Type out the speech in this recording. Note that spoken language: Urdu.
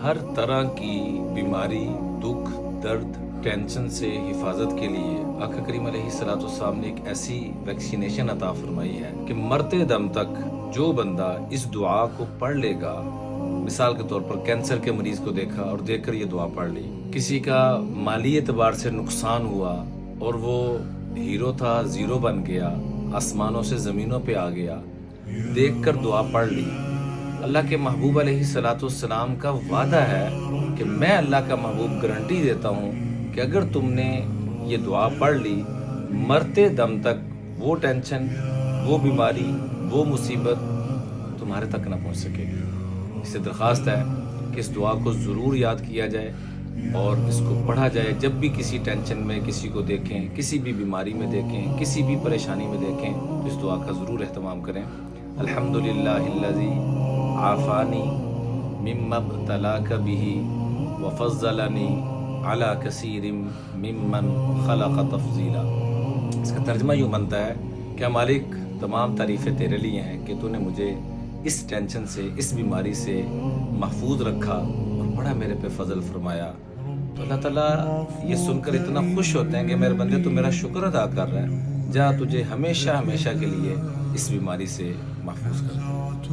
ہر طرح کی بیماری، دکھ، درد، ٹینشن سے حفاظت کے لیے آقا کریم علیہ الصلوۃ والسلام نے ایک ایسی ویکسینیشن عطا فرمائی ہے کہ مرتے دم تک جو بندہ اس دعا کو پڑھ لے گا، مثال کے طور پر کینسر کے مریض کو دیکھا اور دیکھ کر یہ دعا پڑھ لی، کسی کا مالی اعتبار سے نقصان ہوا اور وہ ہیرو تھا زیرو بن گیا، آسمانوں سے زمینوں پہ آ گیا، دیکھ کر دعا پڑھ لی، اللہ کے محبوب علیہ الصلوۃ والسلام کا وعدہ ہے کہ میں اللہ کا محبوب گارنٹی دیتا ہوں کہ اگر تم نے یہ دعا پڑھ لی، مرتے دم تک وہ ٹینشن، وہ بیماری، وہ مصیبت تمہارے تک نہ پہنچ سکے گی۔ اس سے درخواست ہے کہ اس دعا کو ضرور یاد کیا جائے اور اس کو پڑھا جائے۔ جب بھی کسی ٹینشن میں کسی کو دیکھیں، کسی بھی بیماری میں دیکھیں، کسی بھی پریشانی میں دیکھیں تو اس دعا کا ضرور اہتمام کریں۔ الحمدللہ الذی عافانی مما ابتلاک بہ وفضلنی علی کثیر ممن خلق تفضیلا۔ اس کا ترجمہ یوں بنتا ہے کہ مالک تمام تعریفیں تیرے لیے ہیں کہ تو نے مجھے اس ٹینشن سے، اس بیماری سے محفوظ رکھا اور بڑا میرے پہ فضل فرمایا۔ تو اللہ تعالیٰ یہ سن کر اتنا خوش ہوتے ہیں کہ میرے بندے تو میرا شکر ادا کر رہا ہے، جا تجھے ہمیشہ ہمیشہ کے لیے اس بیماری سے محفوظ کر۔